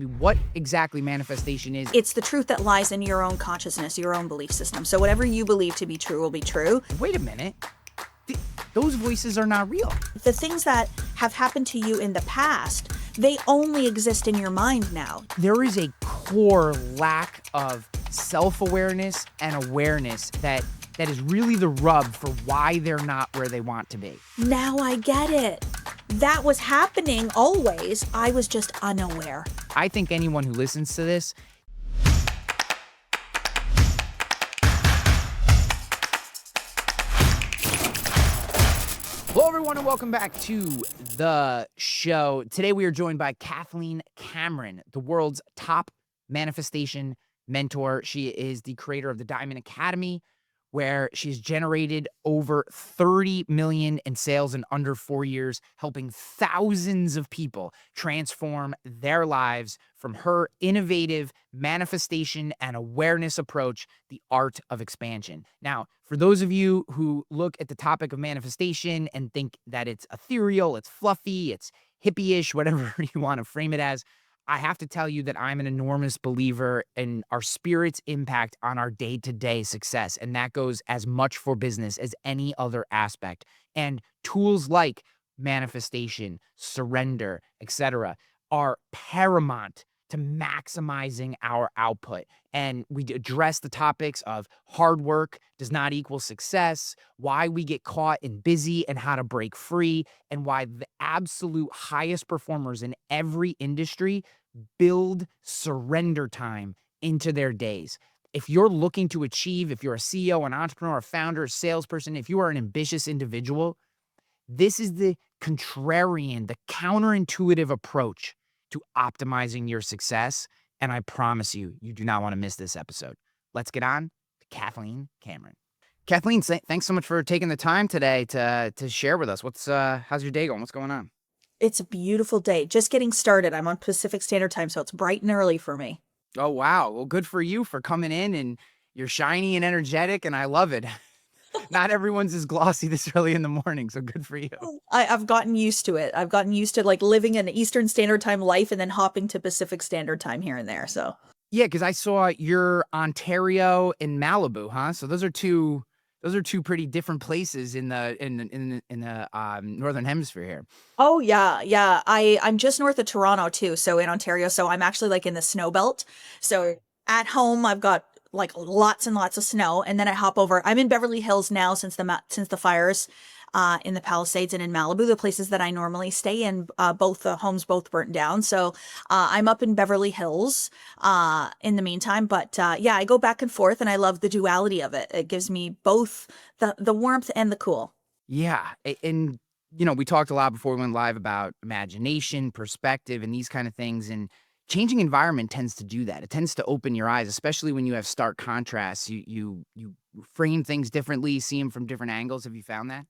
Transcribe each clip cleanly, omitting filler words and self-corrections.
What exactly manifestation is? It's the truth that lies in your own consciousness, your own belief system. So whatever you believe to be true will be true. Wait a minute. Those voices are not real. The things that have happened to you in the past, they only exist in your mind now. There is a core lack of self-awareness and awareness that is really the rub for why they're not where they want to be. Now I get it. That was happening always. I was just unaware. I think anyone who listens to this Hello, everyone, and welcome back to the show. Today, we are joined by Kathleen Cameron, the world's top manifestation mentor. She is the creator of the Diamond Academy, where she's generated over 30 million in sales in under 4 years, helping thousands of people transform their lives from her innovative manifestation and awareness approach, the art of expansion. Now, for those of you who look at the topic of manifestation and think that it's ethereal, it's fluffy, it's hippie-ish, whatever you want to frame it as, I have to tell you that I'm an enormous believer in our spirit's impact on our day-to-day success, and that goes as much for business as any other aspect. And tools like manifestation, surrender, etc., are paramount to maximizing our output. And we address the topics of hard work does not equal success, why we get caught in busy and how to break free, and why the absolute highest performers in every industry build surrender time into their days. If you're looking to achieve, if you're a CEO, an entrepreneur, a founder, a salesperson, if you are an ambitious individual, this is the contrarian, the counterintuitive approach to optimizing your success. And I promise you, you do not want to miss this episode. Let's get on to Kathleen Cameron. Kathleen, thanks so much for taking the time today to share with us. How's your day going? What's going on? It's a beautiful day. Just getting started. I'm on Pacific Standard Time, so it's bright and early for me. Oh, wow. Well, good for you for coming in, and you're shiny and energetic, and I love it. Not everyone's as glossy this early in the morning, so good for you. I've gotten used to it. I've gotten used to like living an Eastern Standard Time life and then hopping to Pacific Standard Time here and there. So yeah, because I saw you're Ontario and Malibu, huh? So those are two pretty different places in the northern hemisphere here. oh yeah. I'm just north of Toronto too, so in Ontario. So I'm actually like in the snow belt. So at home I've got like lots and lots of snow, and then I hop over. I'm in Beverly Hills now since the fires in the Palisades and in Malibu, the places that I normally stay in. Both the homes burnt down, so I'm up in Beverly Hills in the meantime. But yeah, I go back and forth, and I love the duality of it. It gives me both the warmth and the cool. Yeah, and we talked a lot before we went live about imagination, perspective, and these kind of things, and changing environment tends to do that. It tends to open your eyes, especially when you have stark contrasts. You frame things differently, see them from different angles. Have you found that?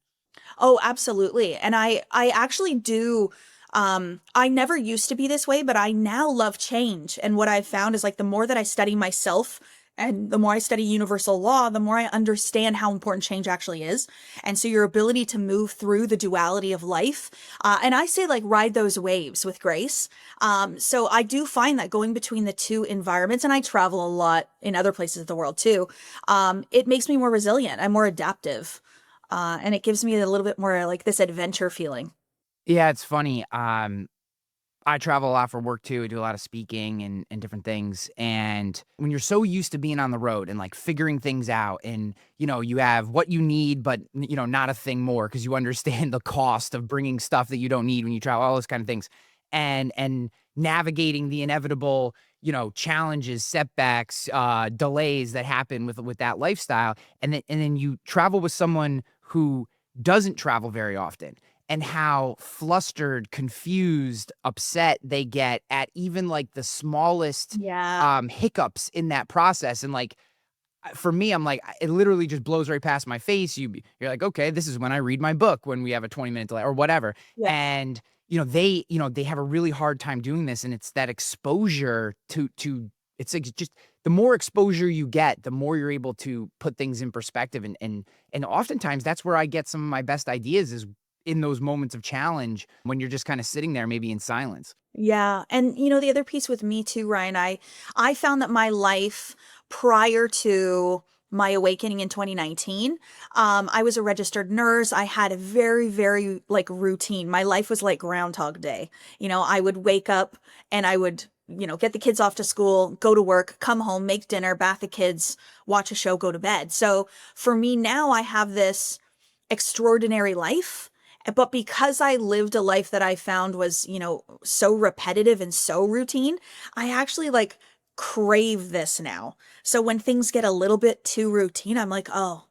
Oh, absolutely. And I actually do. I never used to be this way, but I now love change. And what I've found is like the more that I study myself and the more I study universal law, the more I understand how important change actually is. And so your ability to move through the duality of life, and I say like ride those waves with grace. So I do find that going between the two environments, and I travel a lot in other places of the world too, it makes me more resilient. I'm more adaptive. And it gives me a little bit more like this adventure feeling. Yeah, it's funny. I travel a lot for work too. I do a lot of speaking and different things. And when you're so used to being on the road and like figuring things out, and you have what you need, but not a thing more, because you understand the cost of bringing stuff that you don't need when you travel, all those kind of things, and navigating the inevitable challenges, setbacks, delays that happen with that lifestyle, and then you travel with someone who doesn't travel very often, and how flustered, confused, upset they get at even like the smallest Yeah. hiccups in that process. And like, for me, I'm like, it literally just blows right past my face. You're like, okay, this is when I read my book, when we have a 20-minute delay or whatever. Yeah. And they have a really hard time doing this. And it's that exposure to it's like just the more exposure you get, the more you're able to put things in perspective. And oftentimes that's where I get some of my best ideas, is in those moments of challenge when you're just kind of sitting there, maybe in silence. Yeah, and the other piece with me too, Ryan, I found that my life prior to my awakening in 2019, I was a registered nurse. I had a very, very like routine. My life was like Groundhog Day. I would wake up and I would, get the kids off to school, go to work, come home, make dinner, bath the kids, watch a show, go to bed. So for me now, I have this extraordinary life. But because I lived a life that I found was, so repetitive and so routine, I actually like crave this now. So when things get a little bit too routine, I'm like, oh,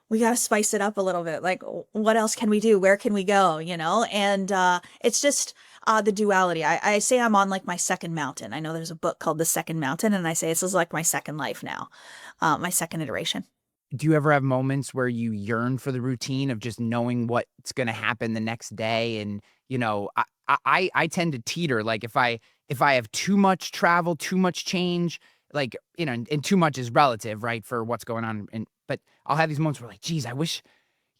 we got to spice it up a little bit. Like, what else can we do? Where can we go? And it's just the duality. I say I'm on like my second mountain. I know there's a book called The Second Mountain, and I say this is like my second life now, my second iteration. Do you ever have moments where you yearn for the routine of just knowing what's gonna happen the next day? And, I tend to teeter, like, if I have too much travel, too much change, like, and too much is relative, right, for what's going on, but I'll have these moments where, like, "Geez, I wish,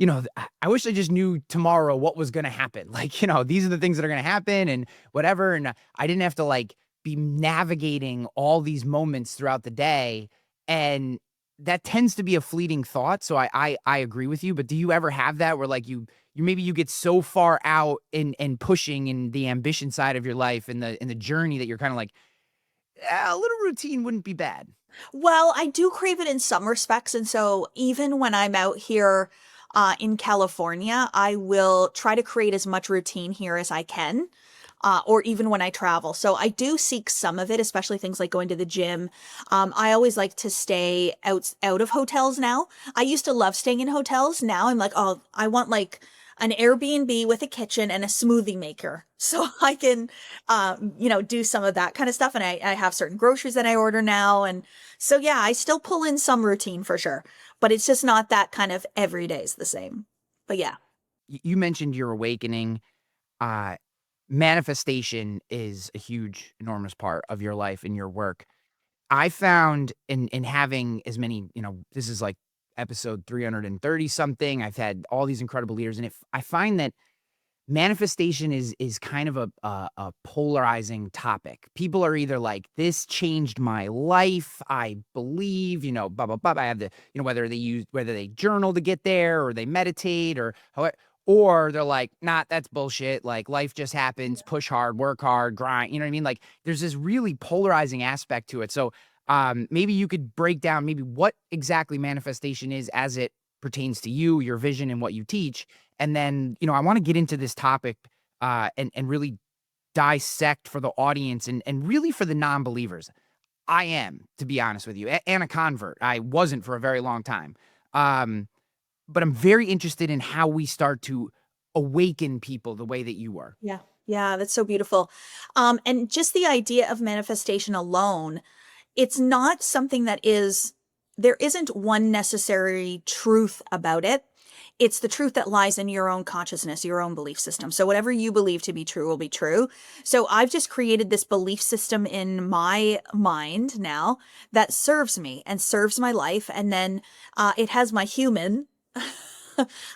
I wish I just knew tomorrow what was gonna happen." Like, these are the things that are gonna happen and whatever, and I didn't have to, like, be navigating all these moments throughout the day, and that tends to be a fleeting thought, so I agree with you, but do you ever have that where, like, you maybe you get so far out in pushing in the ambition side of your life and the journey that you're kinda like, "A little routine wouldn't be bad." Well, I do crave it in some respects. And so even when I'm out here in California, I will try to create as much routine here as I can. Or even when I travel. So I do seek some of it, especially things like going to the gym. I always like to stay out of hotels now. I used to love staying in hotels. Now I'm like, oh, I want like an Airbnb with a kitchen and a smoothie maker. So I can, do some of that kind of stuff. And I have certain groceries that I order now. And so, yeah, I still pull in some routine for sure, but it's just not that kind of every day is the same. But yeah. You mentioned your awakening. uh Manifestation is a huge, enormous part of your life and your work. I found in having as many, this is like episode 330 something. I've had all these incredible leaders, and I find that manifestation is kind of a polarizing topic. People are either like, "This changed my life. I believe, blah blah blah." I have the, whether they journal to get there or they meditate or however, or they're like, "Nah, that's bullshit. Like life just happens. Push hard, work hard, grind." You know what I mean? Like there's this really polarizing aspect to it. So maybe you could break down maybe what exactly manifestation is as it pertains to you, your vision, and what you teach. And then, I want to get into this topic and really dissect for the audience and really for the non-believers. I am, to be honest with you, and a convert. I wasn't for a very long time. Um, but I'm very interested in how we start to awaken people the way that you were. Yeah. Yeah, that's so beautiful. And just the idea of manifestation alone, it's not something there isn't one necessary truth about it. It's the truth that lies in your own consciousness, your own belief system. So whatever you believe to be true will be true. So I've just created this belief system in my mind now that serves me and serves my life. And then it has my human.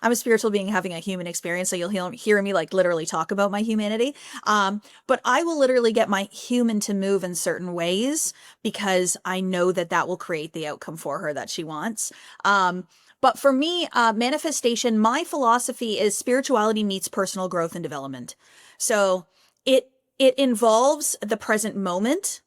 I'm a spiritual being having a human experience, so you'll hear me like literally talk about my humanity. But I will literally get my human to move in certain ways because I know that that will create the outcome for her that she wants. But for me, manifestation, my philosophy is spirituality meets personal growth and development. So it involves the present moment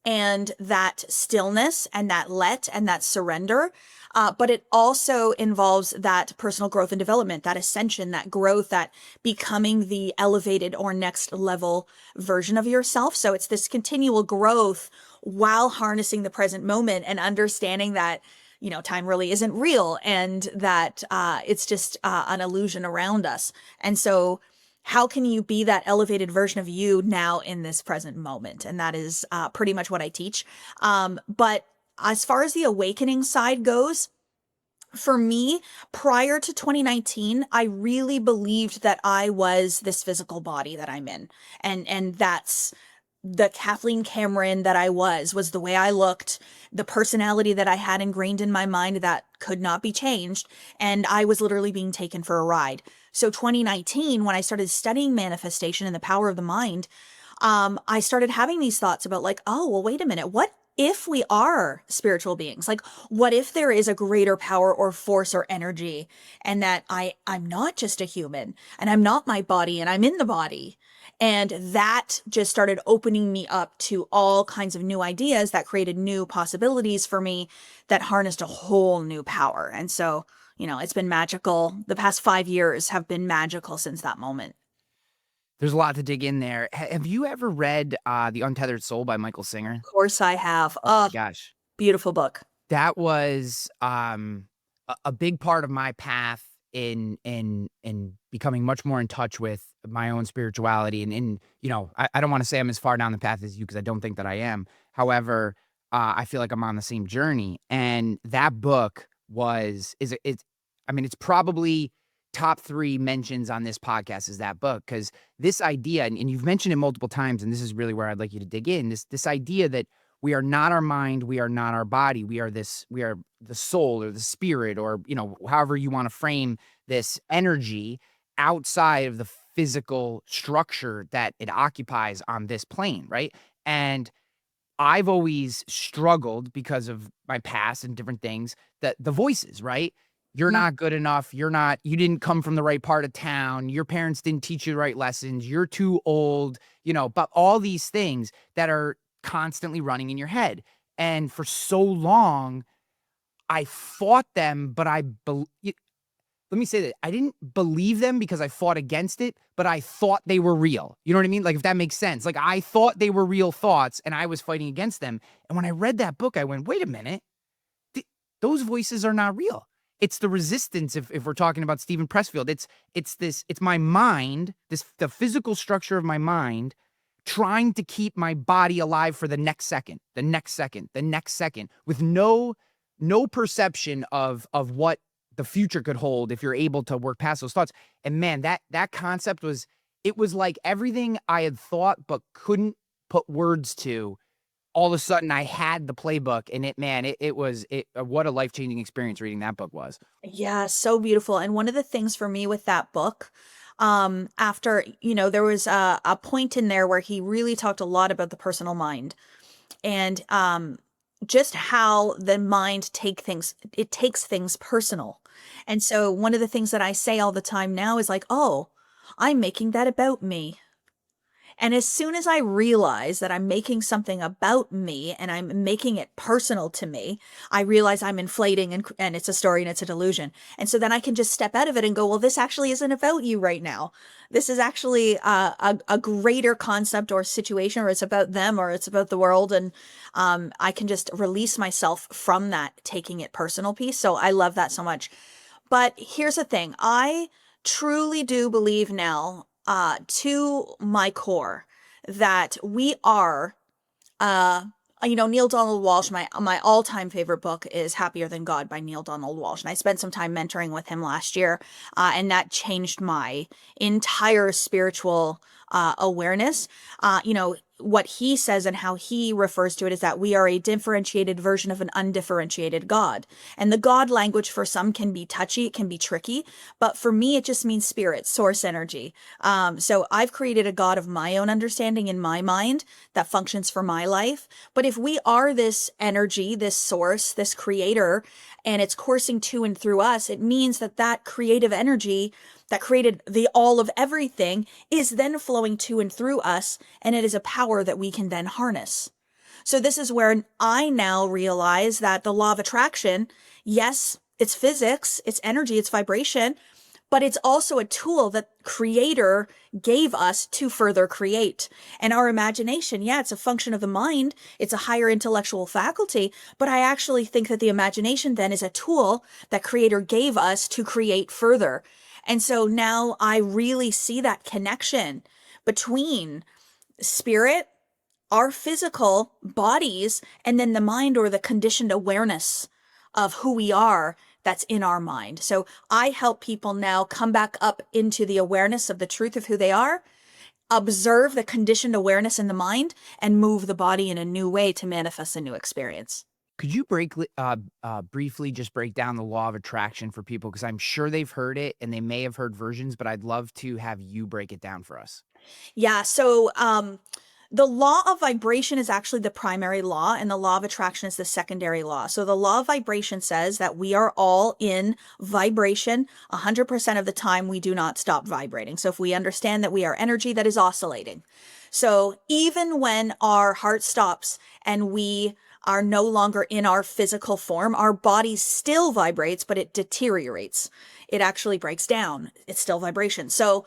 and that stillness and that let and that surrender. But it also involves that personal growth and development, that ascension, that growth, that becoming the elevated or next level version of yourself. So it's this continual growth while harnessing the present moment and understanding that, time really isn't real and that it's just an illusion around us. And so how can you be that elevated version of you now in this present moment? And that is pretty much what I teach. But as far as the awakening side goes, for me, prior to 2019, I really believed that I was this physical body that I'm in. And the Kathleen Cameron that I was the way I looked, the personality that I had ingrained in my mind that could not be changed. And I was literally being taken for a ride. So 2019, when I started studying manifestation and the power of the mind, I started having these thoughts about like, oh, well, wait a minute. What if we are spiritual beings? Like, what if there is a greater power or force or energy and that I'm not just a human and I'm not my body and I'm in the body? And that just started opening me up to all kinds of new ideas that created new possibilities for me that harnessed a whole new power. And so, it's been magical. The past 5 years have been magical since that moment. There's a lot to dig in there. Have you ever read The Untethered Soul by Michael Singer? Of course I have. Oh my Oh, gosh. beautiful book. That was, a big part of my path in becoming much more in touch with my own spirituality, and I don't wanna say I'm as far down the path as you because I don't think that I am. However, I feel like I'm on the same journey, and that book was is a it's I mean, it's probably top 3 mentions on this podcast is that book because this idea, and you've mentioned it multiple times, and this is really where I'd like you to dig in, this idea that we are not our mind, we are not our body, we are the soul or the spirit or, however you wanna frame this energy outside of the physical structure that it occupies on this plane, right? And I've always struggled because of my past and different things that the voices, right? You're Mm. not good enough. You didn't come from the right part of town. Your parents didn't teach you the right lessons. You're too old, but all these things that are constantly running in your head. And for so long, I fought them, but let me say that I didn't believe them because I fought against it, but I thought they were real. You know what I mean? Like, if that makes sense. Like, I thought they were real thoughts and I was fighting against them. And when I read that book, I went, wait a minute, those voices are not real. It's the resistance. If we're talking about Stephen Pressfield, it's my mind, the physical structure of my mind trying to keep my body alive for the next second, the next second, the next second, with no perception of what the future could hold if you're able to work past those thoughts. And man, that concept was like everything I had thought but couldn't put words to. All of a sudden I had the playbook and what a life-changing experience reading that book was. Yeah, so beautiful. And one of the things for me with that book, after, there was a point in there where he really talked a lot about the personal mind and just how the mind it takes things personal. And so one of the things that I say all the time now is like, oh, I'm making that about me. And as soon as I realize that I'm making something about me and I'm making it personal to me, I realize I'm inflating and it's a story and it's a delusion. And so then I can just step out of it and go, well, this actually isn't about you right now. This is actually a greater concept or situation, or it's about them or it's about the world. And I can just release myself from that taking it personal piece. So I love that so much. But here's the thing. I truly do believe now, to my core, that we are, uh, Neil Donald Walsh, my all-time favorite book is Happier Than God by Neil Donald Walsh. And I spent some time mentoring with him last year, and that changed my entire spiritual awareness. What he says and how he refers to it is that we are a differentiated version of an undifferentiated God. And the God language for some can be touchy, it can be tricky, but for me, it just means spirit, source energy. So I've created a God of my own understanding in my mind that functions for my life. But if we are this energy, this source, this creator, and it's coursing to and through us, it means that that creative energy that created the all of everything is then flowing to and through us, and it is a power that we can then harness. So this is where I now realize that the law of attraction, yes, it's physics, it's energy, it's vibration, but it's also a tool that creator gave us to further create. And our imagination, yeah, it's a function of the mind. It's a higher intellectual faculty, but I actually think that the imagination then is a tool that creator gave us to create further. And so now I really see that connection between spirit, our physical bodies, and then the mind or the conditioned awareness of who we are that's in our mind. So I help people now come back up into the awareness of the truth of who they are observe the conditioned awareness in the mind and move the body in a new way to manifest a new experience. Could you briefly just break down the law of attraction for people? Because I'm sure they've heard it and they may have heard versions, but I'd love to have you break it down for us. Yeah, so the law of vibration is actually the primary law, and the law of attraction is the secondary law. So the law of vibration says that we are all in vibration 100% of the time. We do not stop vibrating. So if we understand that we are energy that is oscillating. So even when our heart stops and we are no longer in our physical form, our body still vibrates, but it deteriorates. It actually breaks down. It's still vibration. So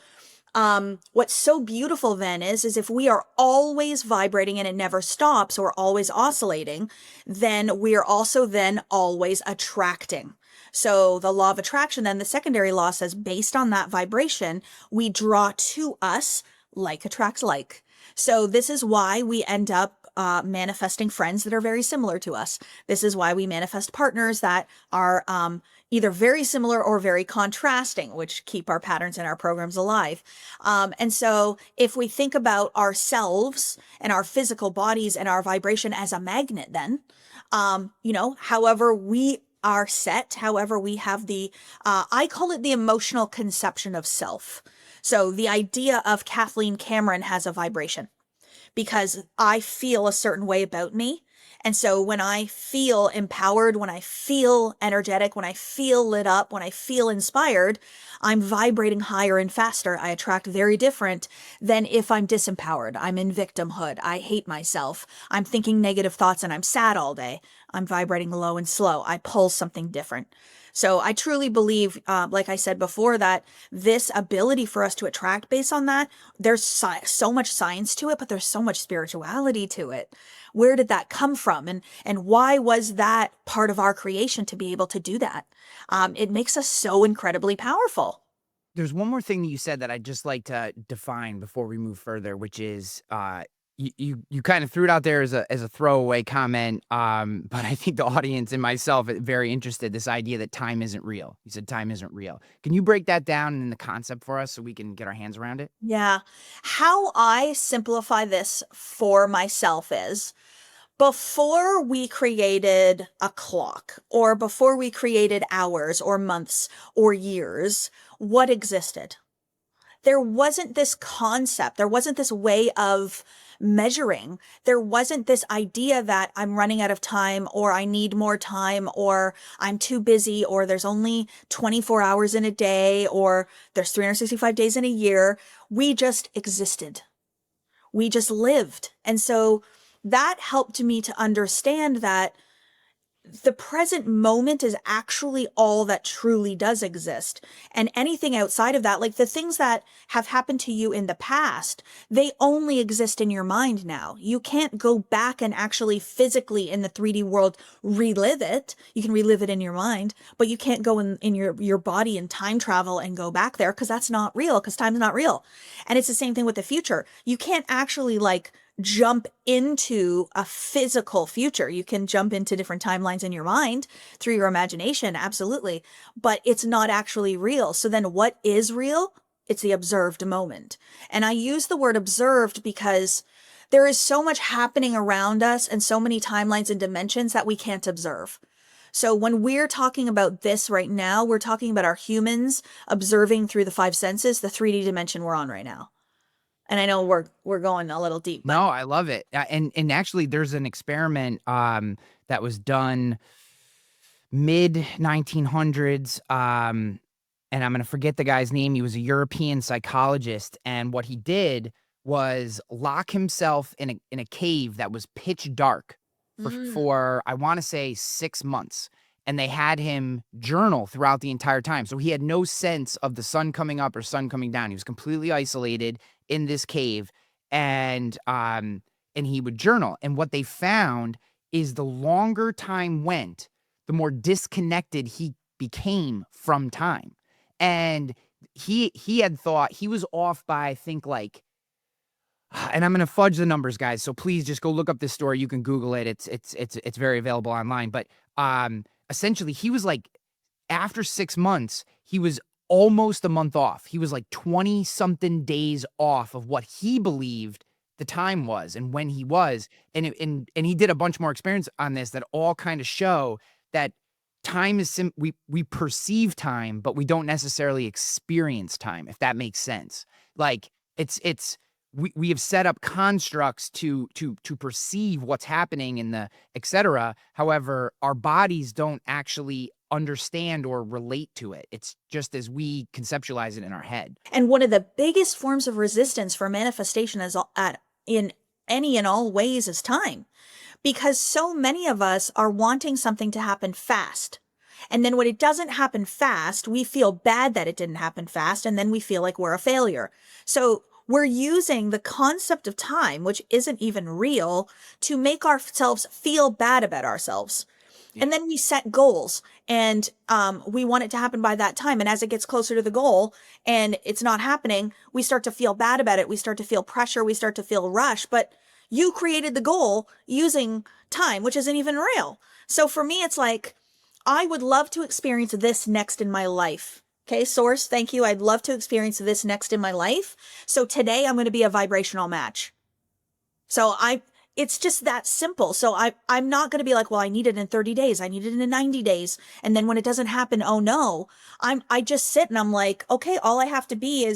what's so beautiful then is if we are always vibrating and it never stops, or always oscillating, then we're also then always attracting. So the law of attraction, then the secondary law says, based on that vibration, we draw to us like attracts like. So this is why we end up manifesting friends that are very similar to us. This is why we manifest partners that are either very similar or very contrasting, which keep our patterns and our programs alive. And so if we think about ourselves and our physical bodies and our vibration as a magnet, then, however we are set, however we have I call it the emotional conception of self. So the idea of Kathleen Cameron has a vibration because I feel a certain way about me. And so when I feel empowered, when I feel energetic, when I feel lit up, when I feel inspired, I'm vibrating higher and faster. I attract very different than if I'm disempowered. I'm in victimhood. I hate myself. I'm thinking negative thoughts and I'm sad all day. I'm vibrating low and slow. I pull something different. So I truly believe, like I said before, that this ability for us to attract based on that, there's so much science to it, but there's so much spirituality to it. Where did that come from? And why was that part of our creation to be able to do that? It makes us so incredibly powerful. There's one more thing that you said that I'd just like to define before we move further, which is you kind of threw it out there as a throwaway comment, but I think the audience and myself are very interested. This idea that time isn't real. You said time isn't real. Can you break that down in the concept for us so we can get our hands around it? Yeah. How I simplify this for myself is before we created a clock, or before we created hours or months or years, what existed? There wasn't this concept. There wasn't this way of measuring. There wasn't this idea that I'm running out of time, or I need more time, or I'm too busy, or there's only 24 hours in a day, or there's 365 days in a year. We just existed. We just lived. And so that helped me to understand that the present moment is actually all that truly does exist. And anything outside of that, like the things that have happened to you in the past, they only exist in your mind now. You can't go back and actually physically in the 3D world relive it. You can relive it in your mind, but you can't go in your body and time travel and go back there because that's not real, because time's not real. And it's the same thing with the future. You can't actually like jump into a physical future. You can jump into different timelines in your mind through your imagination, absolutely, but it's not actually real. So then what is real? It's the observed moment. And I use the word observed because there is so much happening around us and so many timelines and dimensions that we can't observe. So when we're talking about this right now, we're talking about our humans observing through the five senses, the 3D dimension we're on right now. And I know we're going a little deep, but No, I love it. And actually there's an experiment that was done mid 1900s, and I'm going to forget the guy's name. He was a European psychologist, and what he did was lock himself in a cave that was pitch dark mm, for I want to say 6 months. And they had him journal throughout the entire time. So he had no sense of the sun coming up or sun coming down. He was completely isolated in this cave, and he would journal. And what they found is the longer time went, the more disconnected he became from time. And he had thought he was off by, I think, like, and I'm gonna fudge the numbers, guys. So please just go look up this story. You can Google it. It's very available online. But essentially, he was like, after 6 months, he was almost a month off. He was like 20 something days off of what he believed the time was and when he was. And he did a bunch more experiments on this that all kind of show that time is we perceive time, but we don't necessarily experience time, if that makes sense. Like it's we have set up constructs to perceive what's happening in the et cetera. However, our bodies don't actually understand or relate to it. It's just as we conceptualize it in our head. And one of the biggest forms of resistance for manifestation in any and all ways is time. Because so many of us are wanting something to happen fast. And then when it doesn't happen fast, we feel bad that it didn't happen fast. And then we feel like we're a failure. So we're using the concept of time, which isn't even real, to make ourselves feel bad about ourselves. Yeah. And then we set goals and we want it to happen by that time. And as it gets closer to the goal and it's not happening, we start to feel bad about it. We start to feel pressure. We start to feel rush. But you created the goal using time, which isn't even real. So for me, it's like, I would love to experience this next in my life. Okay, source, thank you. I'd love to experience this next in my life. So today I'm going to be a vibrational match. So it's just that simple. So I'm not going to be like, well, I need it in 30 days. I need it in 90 days. And then when it doesn't happen, oh no, I just sit and I'm like, okay, all I have to be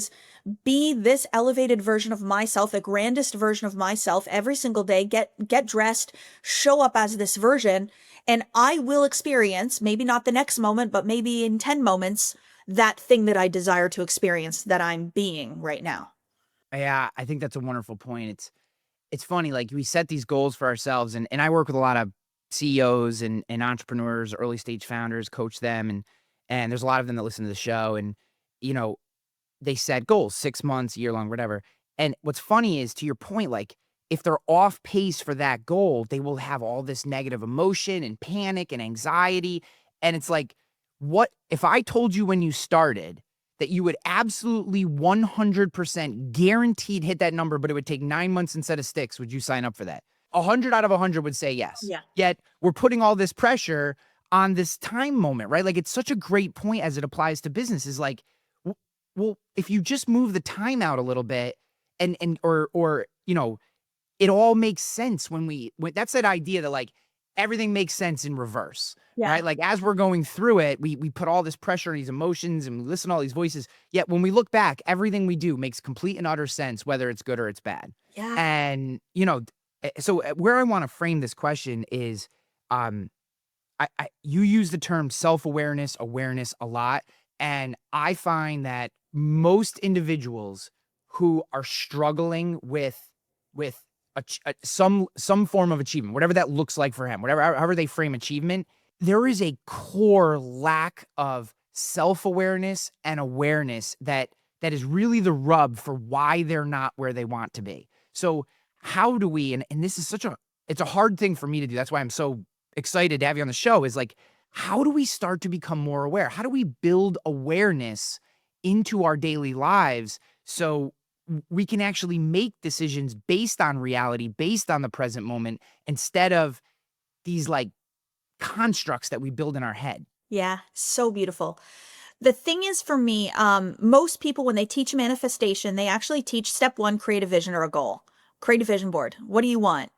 this elevated version of myself, the grandest version of myself every single day, get dressed, show up as this version. And I will experience, maybe not the next moment, but maybe in 10 moments, that thing that I desire to experience that I'm being right now. Yeah, I think that's a wonderful point. It's funny, like we set these goals for ourselves and I work with a lot of CEOs and entrepreneurs, early stage founders, coach them and there's a lot of them that listen to the show and you know, they set goals, 6 months, year long, whatever. And what's funny is to your point, like if they're off pace for that goal, they will have all this negative emotion and panic and anxiety. And it's like, what if I told you when you started that you would absolutely 100% guaranteed hit that number, but it would take 9 months instead of 6, would you sign up for that? 100 out of 100 would say yes. Yeah. Yet we're putting all this pressure on this time moment, right? Like it's such a great point as it applies to business is like, well, if you just move the time out a little bit or you know, it all makes sense when that's that idea that like everything makes sense in reverse, Yeah. right? Like as we're going through it, we put all this pressure on these emotions and we listen to all these voices. Yet when we look back, everything we do makes complete and utter sense, whether it's good or it's bad. Yeah. And, you know, so where I want to frame this question is, you use the term self-awareness, awareness a lot. And I find that most individuals who are struggling with some form of achievement, whatever that looks like for him, however they frame achievement, there is a core lack of self-awareness and awareness that is really the rub for why they're not where they want to be. So how do we, and this is it's a hard thing for me to do. That's why I'm so excited to have you on the show is like, how do we start to become more aware? How do we build awareness into our daily lives so we can actually make decisions based on reality, based on the present moment, instead of these like constructs that we build in our head? Yeah. So beautiful. The thing is for me, most people, when they teach manifestation, they actually teach step one, create a vision or a goal. Create a vision board. What do you want?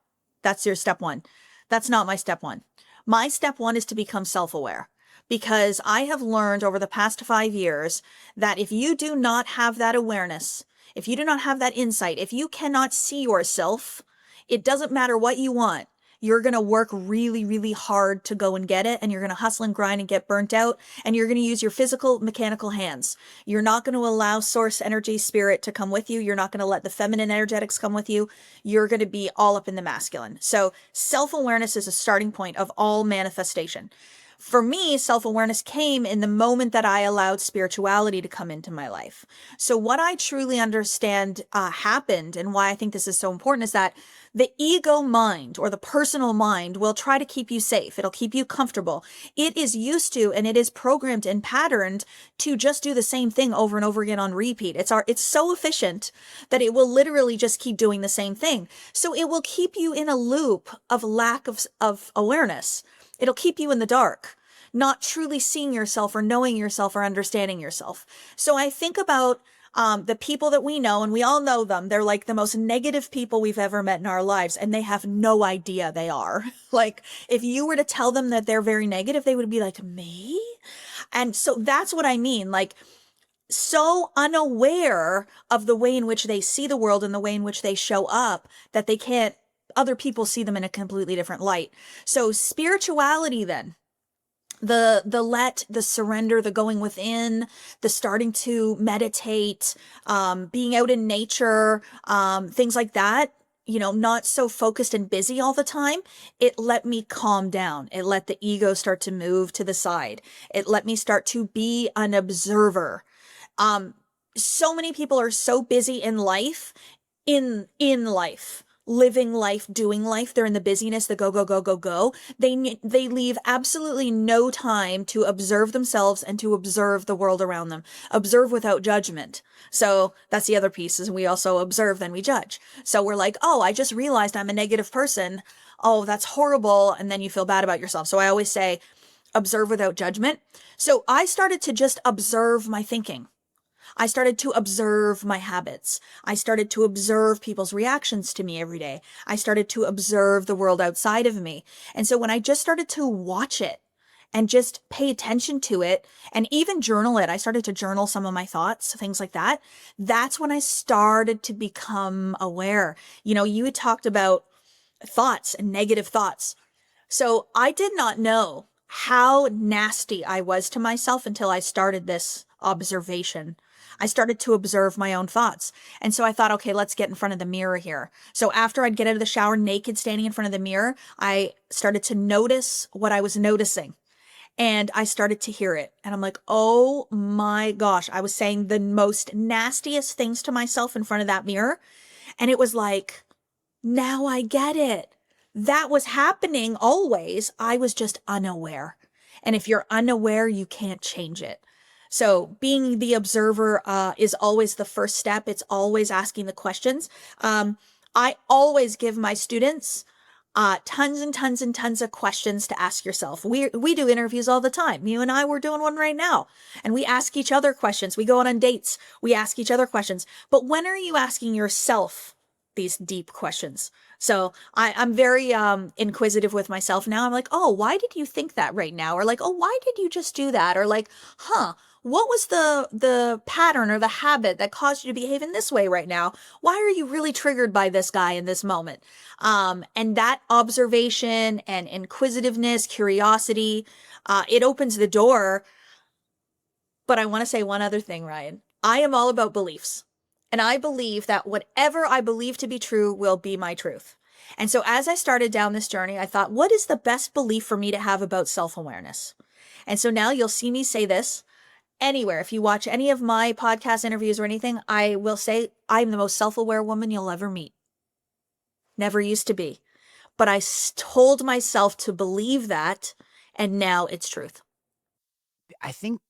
That's your step one. That's not my step one. My step one is to become self-aware because I have learned over the past 5 years that if you do not have that awareness, if you do not have that insight, if you cannot see yourself, it doesn't matter what you want. You're going to work really, really hard to go and get it. And you're going to hustle and grind and get burnt out. And you're going to use your physical, mechanical hands. You're not going to allow source energy, spirit to come with you. You're not going to let the feminine energetics come with you. You're going to be all up in the masculine. So self-awareness is a starting point of all manifestation. For me, self-awareness came in the moment that I allowed spirituality to come into my life. So what I truly understand happened and why I think this is so important is that the ego mind or the personal mind will try to keep you safe. It'll keep you comfortable. It is used to and it is programmed and patterned to just do the same thing over and over again on repeat. It's so efficient that it will literally just keep doing the same thing. So it will keep you in a loop of lack of awareness. It'll keep you in the dark. not truly seeing yourself or knowing yourself or understanding yourself. So I think about the people that we know, and we all know them. They're like the most negative people we've ever met in our lives, and they have no idea they are. Like, if you were to tell them that they're very negative, they would be like, me? And so that's what I mean. Like, so unaware of the way in which they see the world and the way in which they show up that they can't, other people see them in a completely different light. So spirituality then, the surrender, the going within, the starting to meditate, being out in nature, things like that, not so focused and busy all the time. It let me calm down. It let the ego start to move to the side. It let me start to be an observer. So many people are so busy in life, in life, living life, doing life. They're in the busyness, the go, go, go, go, go. They leave absolutely no time to observe themselves and to observe the world around them. Observe without judgment. So that's the other piece, is we also observe, then we judge. So we're like, oh, I just realized I'm a negative person. Oh, that's horrible. And then you feel bad about yourself. So I always say, observe without judgment. So I started to just observe my thinking. I started to observe my habits. I started to observe people's reactions to me every day. I started to observe the world outside of me. And so when I just started to watch it and just pay attention to it and even journal it, I started to journal some of my thoughts, things like that. That's when I started to become aware. You had talked about thoughts and negative thoughts. So I did not know how nasty I was to myself until I started this observation. I started to observe my own thoughts. And so I thought, okay, let's get in front of the mirror here. So after I'd get out of the shower naked, standing in front of the mirror, I started to notice what I was noticing. And I started to hear it. And I'm like, oh my gosh, I was saying the most nastiest things to myself in front of that mirror. And it was like, now I get it. That was happening always. I was just unaware. And if you're unaware, you can't change it. So being the observer is always the first step. It's always asking the questions. I always give my students tons and tons and tons of questions to ask yourself. We do interviews all the time. You and I, we're doing one right now. And we ask each other questions. We go on dates. We ask each other questions. But when are you asking yourself these deep questions? So I'm very inquisitive with myself now. I'm like, oh, why did you think that right now? Or like, oh, why did you just do that? Or like, what was the pattern or the habit that caused you to behave in this way right now? Why are you really triggered by this guy in this moment? And that observation and inquisitiveness, curiosity, it opens the door. But I want to say one other thing, Ryan. I am all about beliefs. And I believe that whatever I believe to be true will be my truth. And so as I started down this journey, I thought, what is the best belief for me to have about self-awareness? And so now you'll see me say this anywhere. If you watch any of my podcast interviews or anything, I will say I'm the most self-aware woman you'll ever meet. Never used to be. But I told myself to believe that, and now it's truth. I think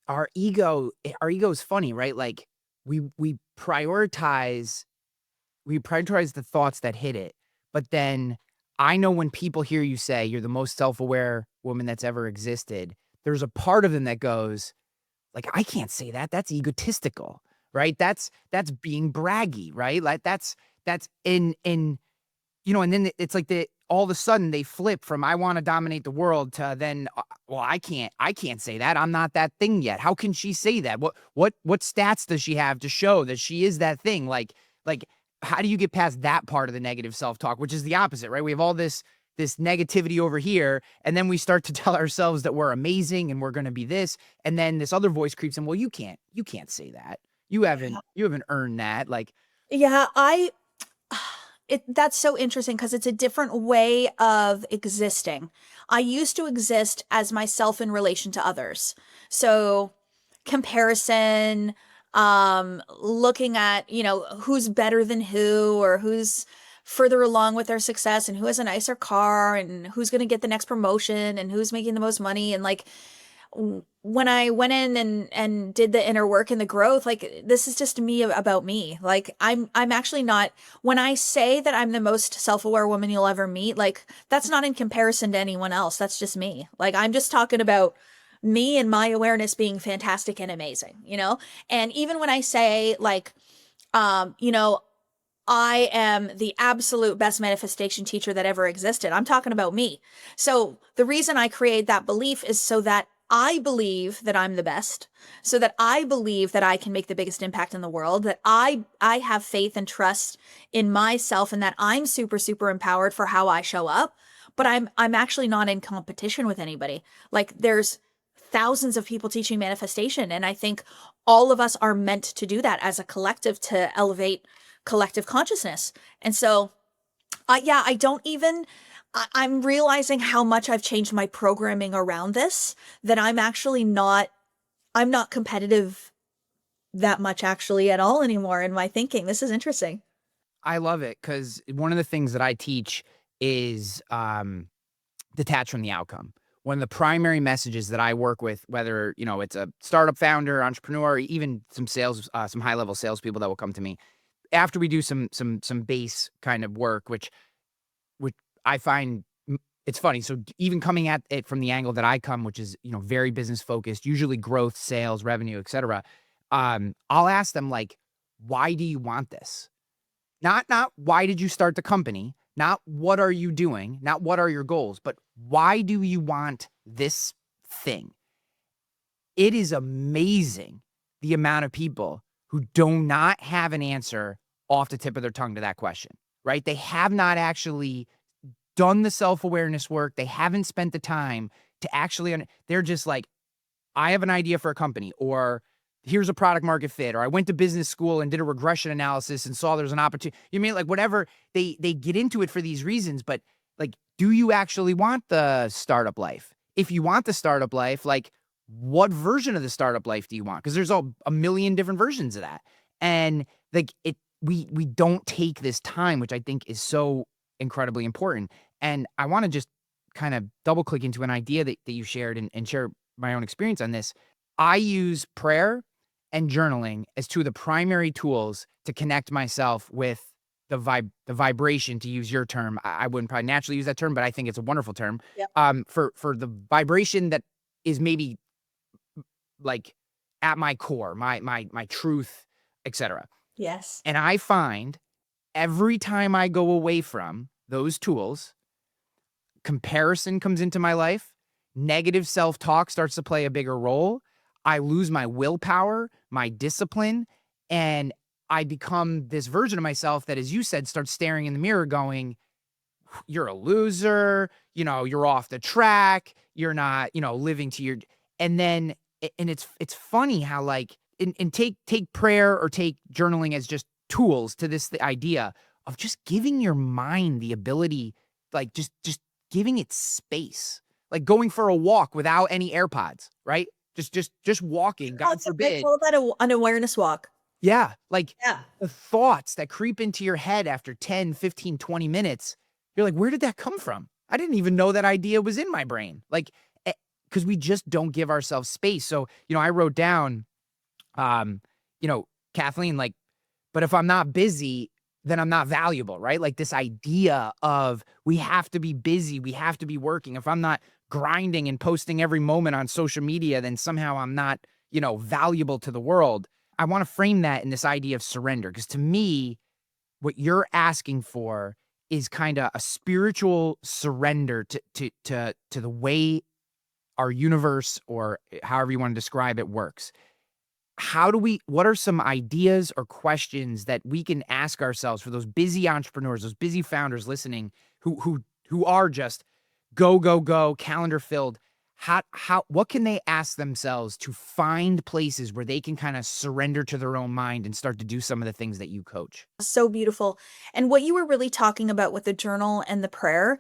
our ego is funny, right? Like we prioritize the thoughts that hit it. But then I know when people hear you say you're the most self-aware woman that's ever existed, there's a part of them that goes like, I can't say that. That's egotistical, right? That's being braggy, right? Like that's in and then it's like all of a sudden they flip from I want to dominate the world to then well, I can't say that. I'm not that thing yet. How can she say that? What stats does she have to show that she is that thing? Like how do you get past that part of the negative self-talk, which is the opposite, right? We have all this negativity over here, and then we start to tell ourselves that we're amazing and we're going to be this, and then this other voice creeps in, well, you can't say that. You haven't earned that. Like, Yeah, that's so interesting because it's a different way of existing. I used to exist as myself in relation to others. So comparison, looking at, who's better than who or who's further along with their success and who has a nicer car and who's going to get the next promotion and who's making the most money. And like, when I went in and did the inner work and the growth, like this is just me about me. Like I'm actually not, when I say that I'm the most self-aware woman you'll ever meet, like that's not in comparison to anyone else. That's just me. Like I'm just talking about me and my awareness being fantastic and amazing, you know? And even when I say like you know, I am the absolute best manifestation teacher that ever existed. I'm talking about me. So the reason I create that belief is so that I believe that I'm the best, so that I believe that I can make the biggest impact in the world, that I have faith and trust in myself and that I'm super super empowered for how I show up, but I'm actually not in competition with anybody. Like there's thousands of people teaching manifestation and I think all of us are meant to do that as a collective to elevate collective consciousness. And so, yeah, I don't even, I'm realizing how much I've changed my programming around this, that I'm not competitive that much actually at all anymore in my thinking. This is interesting. I love it because one of the things that I teach is detach from the outcome. One of the primary messages that I work with, whether it's a startup founder, entrepreneur, or even some sales, some high level salespeople that will come to me after we do some base kind of work, which I find it's funny. So even coming at it from the angle that I come, which is very business focused, usually growth, sales, revenue, etc. I'll ask them like, why do you want this? Not why did you start the company, not what are you doing, not what are your goals, but why do you want this thing? It is amazing the amount of people who do not have an answer off the tip of their tongue to that question, right? They have not actually done the self-awareness work. They haven't spent the time to actually, they're just like, I have an idea for a company, or here's a product market fit, or I went to business school and did a regression analysis and saw there's an opportunity. You mean like whatever they get into it for these reasons, but like, do you actually want the startup life? If you want the startup life, like what version of the startup life do you want? Because there's a million different versions of that. And like we don't take this time, which I think is so incredibly important. And I want to just kind of double click into an idea that you shared and share my own experience on this. I use prayer and journaling as two of the primary tools to connect myself with the vibration, to use your term. I wouldn't probably naturally use that term, but I think it's a wonderful term. Yep. For the vibration that is maybe like at my core, my truth, etc. Yes. And I find every time I go away from those tools, comparison comes into my life, negative self-talk starts to play a bigger role. I lose my willpower, my discipline, and I become this version of myself that, as you said, starts staring in the mirror going, you're a loser, you're off the track, you're not, living to your, and then, and it's funny how like, and take prayer or take journaling as just tools to this, the idea of just giving your mind the ability, like just giving it space, like going for a walk without any AirPods, right? Just walking, Oh, God they forbid. call that an awareness walk. Yeah, like Yeah. the thoughts that creep into your head after 10, 15, 20 minutes, you're like, where did that come from? I didn't even know that idea was in my brain. Like, because we just don't give ourselves space. So, I wrote down, um, Kathleen, like, but if I'm not busy, then I'm not valuable, right? Like this idea of we have to be busy, we have to be working. If I'm not grinding and posting every moment on social media, then somehow I'm not, valuable to the world. I want to frame that in this idea of surrender, because to me, what you're asking for is kind of a spiritual surrender to the way our universe, or however you want to describe it, works. What are some ideas or questions that we can ask ourselves for those busy entrepreneurs, those busy founders listening who are just go, go, go, calendar filled? What can they ask themselves to find places where they can kind of surrender to their own mind and start to do some of the things that you coach? So beautiful. And what you were really talking about with the journal and the prayer,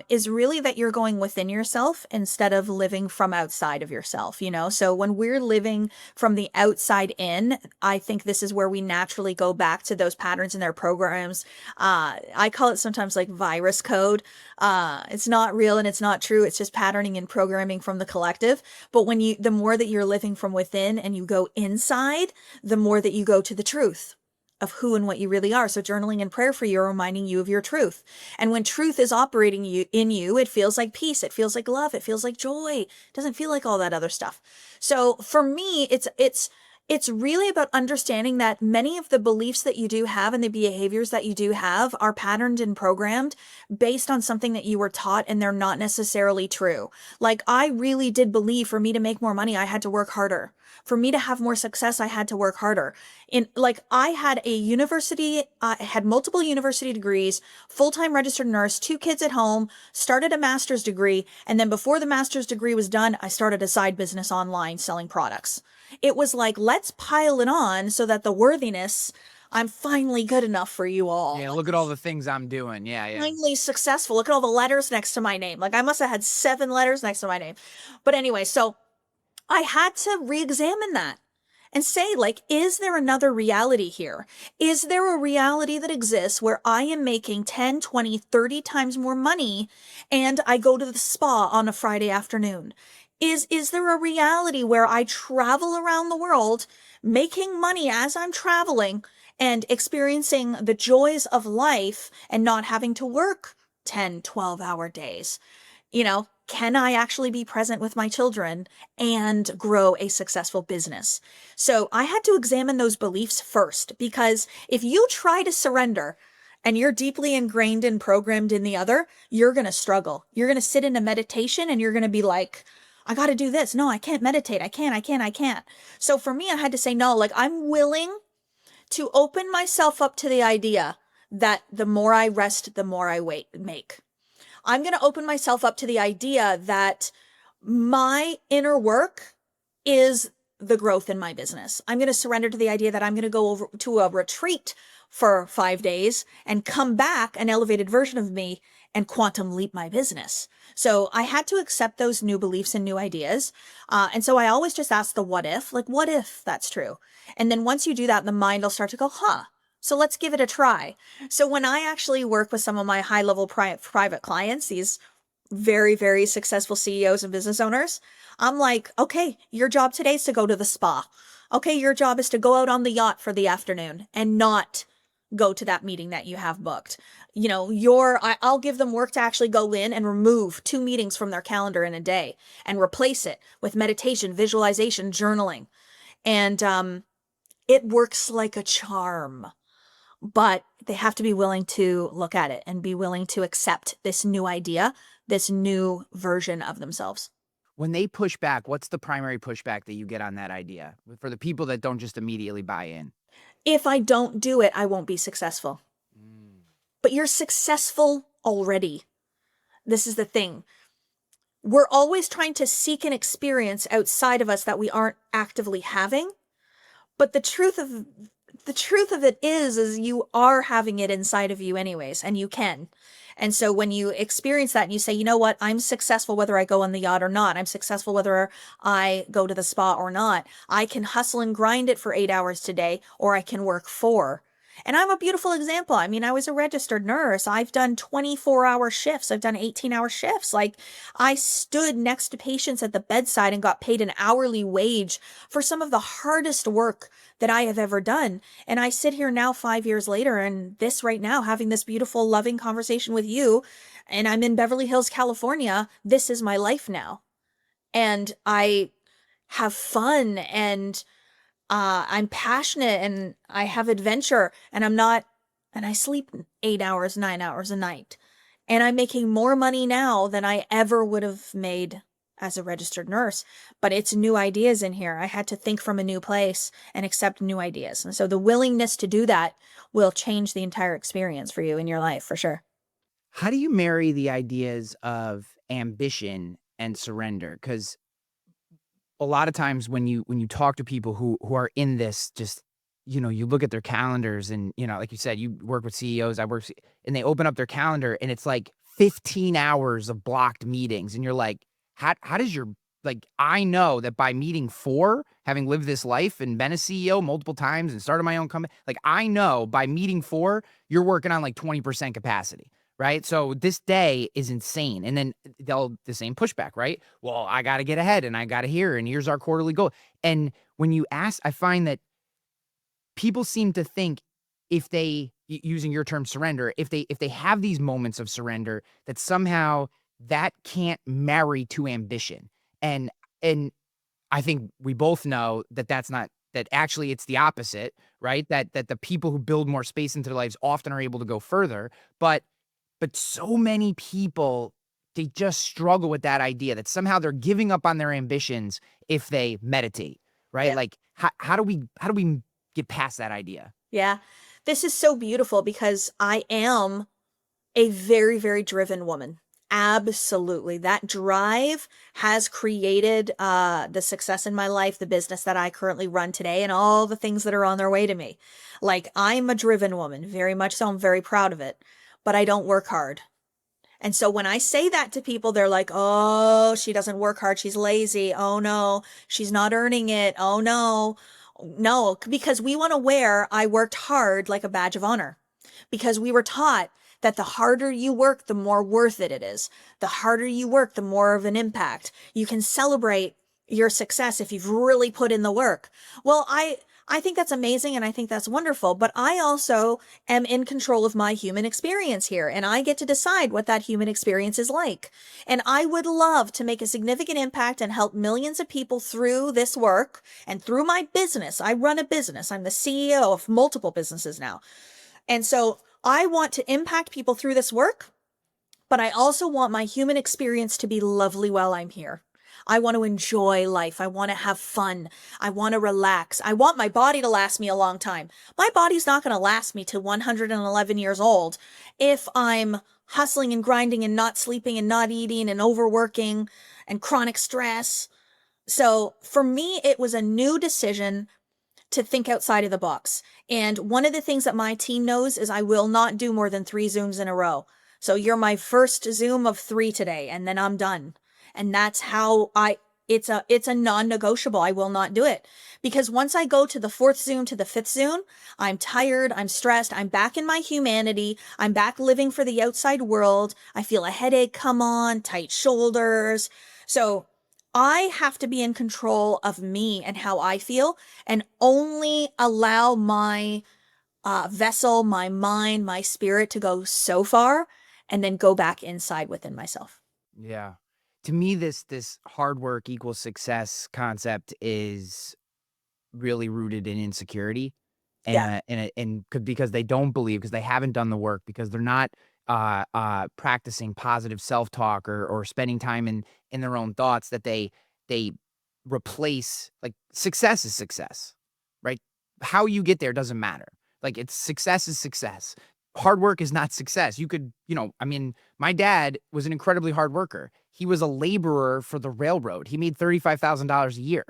is really that you're going within yourself instead of living from outside of yourself, you know? So when we're living from the outside in, I think this is where we naturally go back to those patterns in their programs. I call it sometimes like virus code. It's not real and it's not true. It's just patterning and programming from the collective. But the more that you're living from within and you go inside, the more that you go to the truth of who and what you really are. So journaling and prayer for you are reminding you of your truth. And when truth is operating in you, it feels like peace. It feels like love. It feels like joy. It doesn't feel like all that other stuff. So for me, it's really about understanding that many of the beliefs that you do have and the behaviors that you do have are patterned and programmed based on something that you were taught, and they're not necessarily true. Like, I really did believe for me to make more money, I had to work harder. For me to have more success, I had to work harder. I had a university, I had multiple university degrees, full-time registered nurse, 2 kids at home, started a master's degree, and then before the master's degree was done, I started a side business online selling products. It was like, let's pile it on so that the worthiness, I'm finally good enough for you all. Yeah, look at all the things I'm doing. Yeah, yeah. Finally successful. Look at all the letters next to my name. Like, I must have had 7 letters next to my name. But anyway, so I had to re-examine that and say, like, is there another reality here? Is there a reality that exists where I am making 10, 20, 30 times more money and I go to the spa on a Friday afternoon? Is there a reality where I travel around the world making money as I'm traveling and experiencing the joys of life and not having to work 10, 12-hour days? You know, can I actually be present with my children and grow a successful business? So I had to examine those beliefs first, because if you try to surrender and you're deeply ingrained and programmed in the other, you're going to struggle. You're going to sit in a meditation and you're going to be like, I got to do this. No, I can't meditate. I can't. So for me, I had to say, no, like, I'm willing to open myself up to the idea that the more I rest, the more I make. I'm going to open myself up to the idea that my inner work is the growth in my business. I'm going to surrender to the idea that I'm going to go over to a retreat for 5 days and come back an elevated version of me and quantum leap my business. So I had to accept those new beliefs and new ideas. And so I always just ask the what if, like, what if that's true? And then once you do that, the mind will start to go, huh, so let's give it a try. So when I actually work with some of my high level private clients, these very, very successful CEOs and business owners, I'm like, okay, your job today is to go to the spa. Okay, your job is to go out on the yacht for the afternoon and not go to that meeting that you have booked. You know, I'll give them work to actually go in and remove 2 meetings from their calendar in a day and replace it with meditation, visualization, journaling. And it works like a charm. But they have to be willing to look at it and be willing to accept this new idea, this new version of themselves. When they push back, what's the primary pushback that you get on that idea for the people that don't just immediately buy in? If I don't do it, I won't be successful. Mm. But you're successful already. This is the thing. We're always trying to seek an experience outside of us that we aren't actively having. But the truth of it is you are having it inside of you anyways, and you can. And so when you experience that and you say, you know what, I'm successful whether I go on the yacht or not. I'm successful whether I go to the spa or not. I can hustle and grind it for 8 hours today, or I can work 4. And I'm a beautiful example. I mean, I was a registered nurse. I've done 24-hour shifts. I've done 18-hour shifts. Like, I stood next to patients at the bedside and got paid an hourly wage for some of the hardest work that I have ever done. And I sit here now 5 years later and this right now, having this beautiful, loving conversation with you, and I'm in Beverly Hills, California. This is my life now. And I have fun, and I'm passionate, and I have adventure, and and I sleep 8 hours, 9 hours a night. And I'm making more money now than I ever would have made as a registered nurse. But it's new ideas in here. I had to think from a new place and accept new ideas. And so the willingness to do that will change the entire experience for you in your life, for sure. How do you marry the ideas of ambition and surrender? Because a lot of times when you talk to people who are in this, just, you look at their calendars and, like you said, you work with CEOs, and they open up their calendar and it's like 15 hours of blocked meetings, and you're like, how does your like, I know that by meeting 4, having lived this life and been a CEO multiple times and started my own company, like, I know by meeting 4, you're working on like 20% capacity, right? So this day is insane. And then the same pushback, right? Well, I got to get ahead and I got to hear, and here's our quarterly goal. And when you ask, I find that people seem to think if they using your term surrender, if they have these moments of surrender, that somehow that can't marry to ambition. And and I think we both know that that's not, that actually it's the opposite, right? That the people who build more space into their lives often are able to go further. But so many people, they just struggle with that idea that somehow they're giving up on their ambitions if they meditate, right? Yeah. Like how do we get past that idea? Yeah. This is so beautiful because I am a very, very driven woman. Absolutely. That drive has created the success in my life, the business that I currently run today, and all the things that are on their way to me. Like, I'm a driven woman, very much so. I'm very proud of it, but I don't work hard. And so when I say that to people, they're like, oh, she doesn't work hard. She's lazy. Oh, no, she's not earning it. Oh, no. No, because we want to wear I worked hard like a badge of honor, because we were taught that the harder you work, the more worth it is. The harder you work, the more of an impact. You can celebrate your success if you've really put in the work. Well, I think that's amazing and I think that's wonderful, but I also am in control of my human experience here, and I get to decide what that human experience is like. And I would love to make a significant impact and help millions of people through this work and through my business. I run a business. I'm the CEO of multiple businesses now. And so I want to impact people through this work, but I also want my human experience to be lovely while I'm here. I want to enjoy life. I want to have fun. I want to relax. I want my body to last me a long time. My body's not going to last me to 111 years old if I'm hustling and grinding and not sleeping and not eating and overworking and chronic stress. So for me, it was a new decision to think outside of the box. And one of the things that my team knows is I will not do more than 3 Zooms in a row. So you're my first Zoom of 3 today, and then I'm done. And that's how it's a non-negotiable. I will not do it. Because once I go to the 4th Zoom to the 5th Zoom, I'm tired, I'm stressed, I'm back in my humanity, I'm back living for the outside world. I feel a headache come on, tight shoulders. So I have to be in control of me and how I feel, and only allow my vessel, my mind, my spirit to go so far, and then go back inside within myself. Yeah. To me, this hard work equals success concept is really rooted in insecurity, Yeah. because they don't believe, because they haven't done the work, because they're not practicing positive self-talk, or spending time in their own thoughts, that they replace, like, success is success, right? How you get there doesn't matter. Like, it's success is success. Hard work is not success. You could, I mean, my dad was an incredibly hard worker. He was a laborer for the railroad. He made $35,000 a year.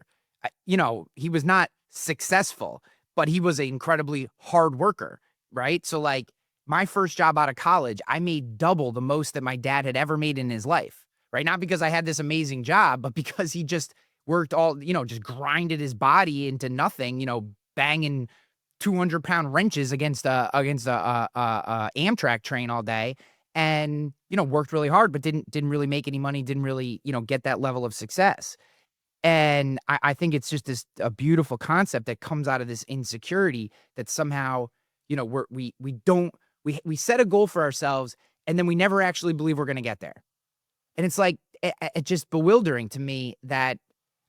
He was not successful, but he was an incredibly hard worker, right? So, like, my first job out of college, I made double the most that my dad had ever made in his life, right? Not because I had this amazing job, but because he just worked just grinded his body into nothing, banging 200-pound wrenches against a Amtrak train all day, and, worked really hard, but didn't really make any money, didn't really, get that level of success. And I think it's just a beautiful concept that comes out of this insecurity, that somehow, we don't, we set a goal for ourselves, and then we never actually believe we're gonna get there. And it's like, it's just bewildering to me that,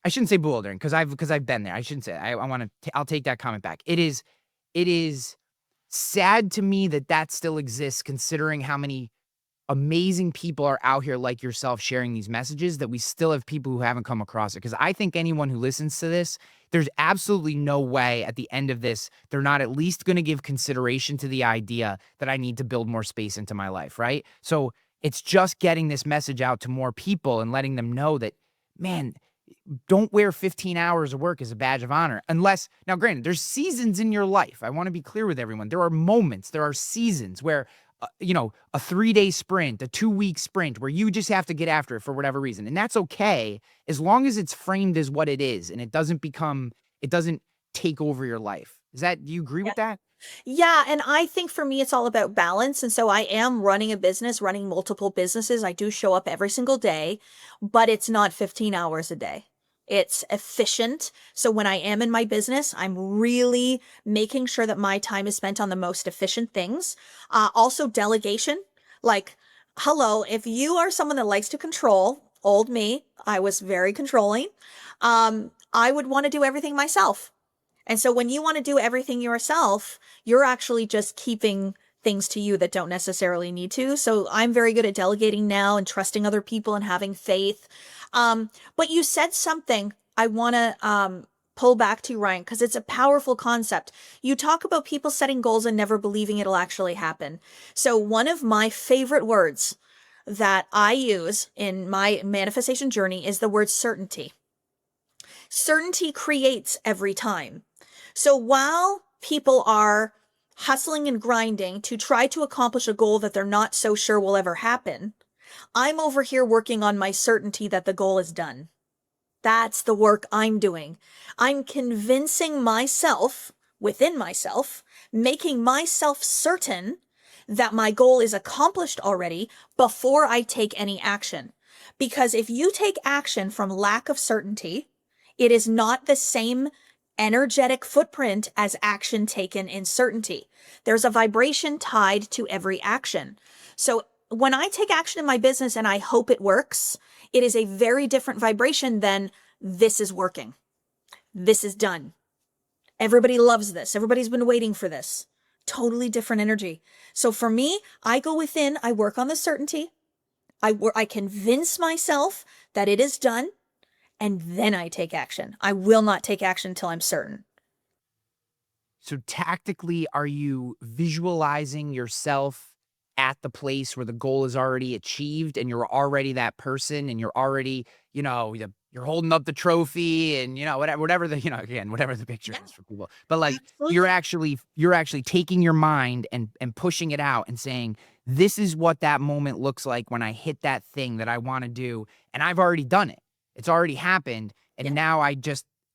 I shouldn't say bewildering, because I've been there. I shouldn't say I wanna I'll take that comment back. It is sad to me that that still exists, considering how many amazing people are out here like yourself sharing these messages, that we still have people who haven't come across it. Because I think anyone who listens to this, there's absolutely no way at the end of this, they're not at least going to give consideration to the idea that I need to build more space into my life, right? So it's just getting this message out to more people and letting them know that, man, don't wear 15 hours of work as a badge of honor, unless, now granted, there's seasons in your life. I want to be clear with everyone. There are moments, there are seasons where a 3-day sprint, a 2-week sprint where you just have to get after it for whatever reason. And that's okay as long as it's framed as what it is and it doesn't take over your life. Do you agree with that? Yeah, and I think for me, it's all about balance. And so I am running a business, running multiple businesses. I do show up every single day, but it's not 15 hours a day. It's efficient. So when I am in my business, I'm really making sure that my time is spent on the most efficient things. Also, delegation. Like, hello, if you are someone that likes to control, old me, I was very controlling. I would want to do everything myself. And so when you want to do everything yourself, you're actually just keeping things to you that don't necessarily need to. So I'm very good at delegating now and trusting other people and having faith. But you said something I want to pull back to, Ryan, because it's a powerful concept. You talk about people setting goals and never believing it'll actually happen. So one of my favorite words that I use in my manifestation journey is the word certainty. Certainty creates every time. So while people are hustling and grinding to try to accomplish a goal that they're not so sure will ever happen, I'm over here working on my certainty that the goal is done. That's the work I'm doing. I'm convincing myself, within myself, making myself certain that my goal is accomplished already before I take any action. Because if you take action from lack of certainty, it is not the same energetic footprint as action taken in certainty. There's a vibration tied to every action. So when I take action in my business and I hope it works, it is a very different vibration than this is working. This is done. Everybody loves this. Everybody's been waiting for this. Totally different energy. So for me, I go within, I work on the certainty. I convince myself that it is done, and then I take action. I will not take action until I'm certain. So tactically, are you visualizing yourself at the place where the goal is already achieved and you're already that person and you're already, you're holding up the trophy and whatever the, again, whatever the picture Yeah, is for people. But like absolutely. you're actually taking your mind and pushing it out and saying, this is what that moment looks like when I hit that thing that I want to do. And I've already done it. It's already happened. Yeah, And now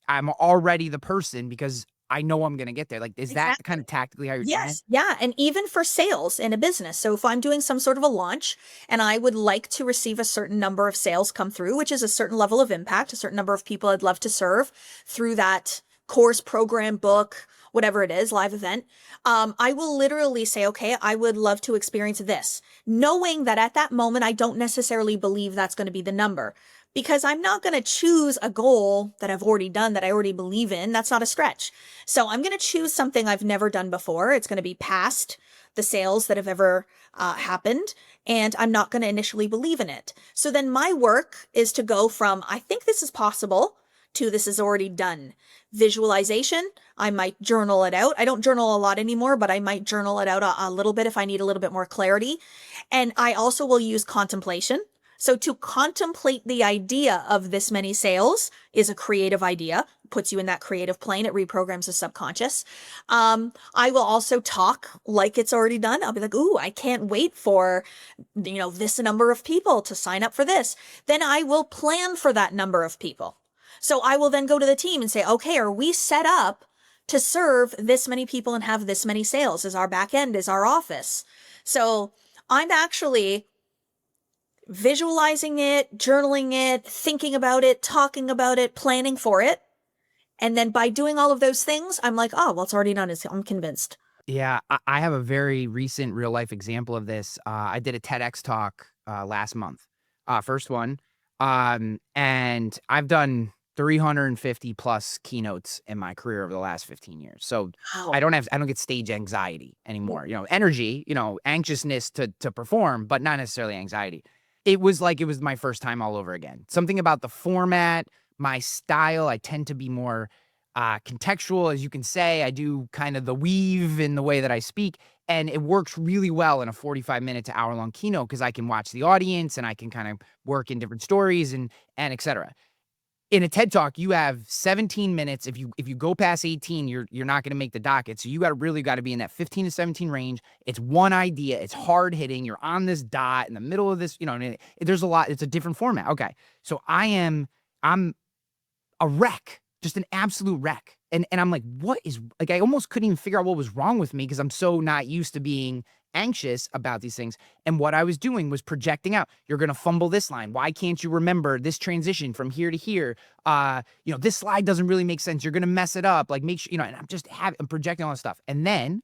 I'm already the person because I know I'm gonna get there. Like, is that kind exactly. of tactically how you're doing it? Yes. Yeah. And even for sales in a business. So if I'm doing some sort of a launch and I would like to receive a certain number of sales come through, which is a certain level of impact, a certain number of people I'd love to serve through that course, program, book, whatever it is, live event, I will literally say, okay, I would love to experience this, knowing that at that moment, I don't necessarily believe that's going to be the number. Because I'm not going to choose a goal that I've already done, that I already believe in. That's not a stretch. So I'm going to choose something I've never done before. It's going to be past the sales that have ever happened, and I'm not going to initially believe in it. So then my work is to go from, I think this is possible, to this is already done. Visualization, I might journal it out. I don't journal a lot anymore, but I might journal it out a little bit if I need a little bit more clarity. And I also will use contemplation. So to contemplate the idea of this many sales is a creative idea, puts you in that creative plane. It reprograms the subconscious. I will also talk like it's already done. I'll be like, ooh, I can't wait for, this number of people to sign up for this. Then I will plan for that number of people. So I will then go to the team and say, okay, are we set up to serve this many people and have this many sales? Is our back end, is our office? So I'm actually visualizing it, journaling it, thinking about it, talking about it, planning for it. And then by doing all of those things, I'm like, oh, well, it's already done. I'm convinced. Yeah, I have a very recent real life example of this. I did a TEDx talk last month, first one, and I've done 350 plus keynotes in my career over the last 15 years. So Wow. I don't get stage anxiety anymore. Energy, anxiousness to perform, but not necessarily anxiety. It was like it was my first time all over again. Something about the format, my style. I tend to be more contextual, as you can say. I do kind of the weave in the way that I speak, and it works really well in a 45-minute to hour-long keynote because I can watch the audience and I can kind of work in different stories and et cetera. in a TED Talk, you have 17 minutes. If you go past 18, you're not gonna make the docket. So you really gotta be in that 15 to 17 range. It's one idea, it's hard hitting, you're on this dot in the middle of this, and there's a lot, it's a different format. Okay. So I'm a wreck, just an absolute wreck. And I'm like, what is like I almost couldn't even figure out what was wrong with me because I'm so not used to being anxious about these things. And what I was doing was projecting out. You're gonna fumble this line. Why can't you remember this transition from here to here? This slide doesn't really make sense. You're gonna mess it up. Like make sure, and I'm projecting all this stuff. And then,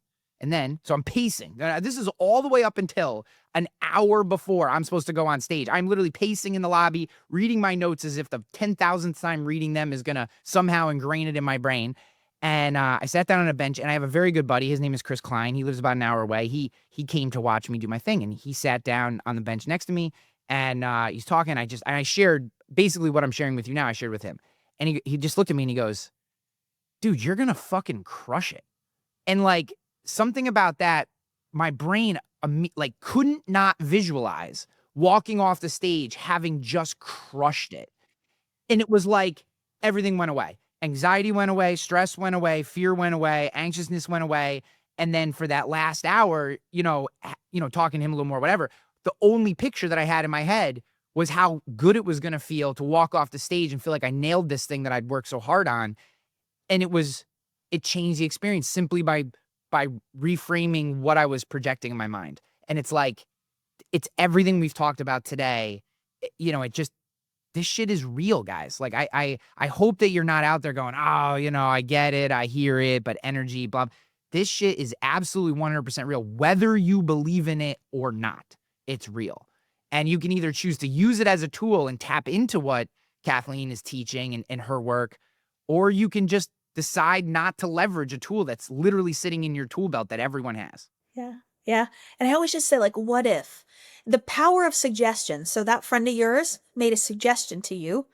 so I'm pacing. This is all the way up until an hour before I'm supposed to go on stage. I'm literally pacing in the lobby, reading my notes as if the 10,000th time reading them is going to somehow ingrain it in my brain. And I sat down on a bench, and I have a very good buddy. His name is Chris Klein. He lives about an hour away. He came to watch me do my thing, and he sat down on the bench next to me, and he's talking. I shared basically what I'm sharing with you now. I shared with him, and he just looked at me and he goes, "Dude, you're gonna fucking crush it." And like something about that, my brain like couldn't not visualize walking off the stage having just crushed it. And it was like everything went away. Anxiety went away, stress went away, fear went away, anxiousness went away. And then for that last hour, talking to him a little more, whatever, the only picture that I had in my head was how good it was going to feel to walk off the stage and feel like I nailed this thing that I'd worked so hard on. And it changed the experience simply by reframing what I was projecting in my mind. And it's like, it's everything we've talked about today. This shit is real, guys. Like I hope that you're not out there going, oh, I get it, I hear it, but energy, blah. This shit is absolutely 100% real, whether you believe in it or not. It's real. And you can either choose to use it as a tool and tap into what Kathleen is teaching and her work, or you can just decide not to leverage a tool that's literally sitting in your tool belt that everyone has. Yeah. Yeah. And I always just say, like, what if? The power of suggestion. So that friend of yours made a suggestion to you,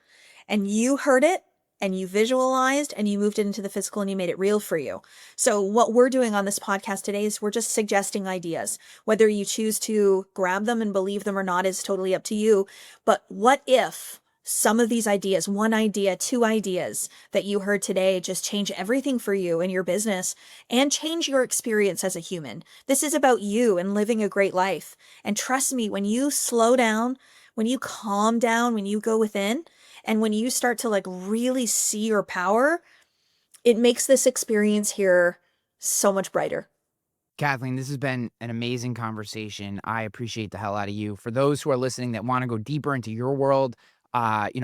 and you heard it, and you visualized, and you moved it into the physical, and you made it real for you. So what we're doing on this podcast today is we're just suggesting ideas. Whether you choose to grab them and believe them or not is totally up to you. But what if some of these ideas, one idea, two ideas that you heard today, just change everything for you in your business and change your experience as a human? This is about you and living a great life. And trust me, when you slow down, when you calm down, when you go within, and when you start to like really see your power, it makes this experience here so much brighter. Kathleen, this has been an amazing conversation. I appreciate the hell out of you. For those who are listening that want to go deeper into your world,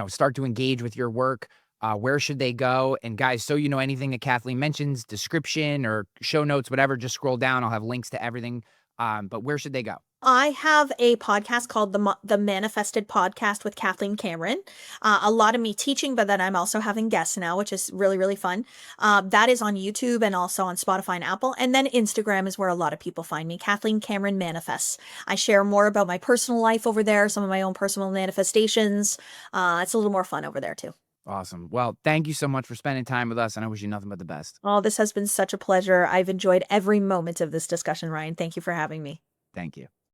start to engage with your work, where should they go? And guys, so anything that Kathleen mentions, description or show notes, whatever, just scroll down. I'll have links to everything. But where should they go? I have a podcast called the Manifested Podcast with Kathleen Cameron. A lot of me teaching, but then I'm also having guests now, which is really, really fun. That is on YouTube and also on Spotify and Apple. And then Instagram is where a lot of people find me, Kathleen Cameron Manifests. I share more about my personal life over there, some of my own personal manifestations. It's a little more fun over there too. Awesome. Well, thank you so much for spending time with us, and I wish you nothing but the best. Oh, this has been such a pleasure. I've enjoyed every moment of this discussion, Ryan. Thank you for having me. Thank you.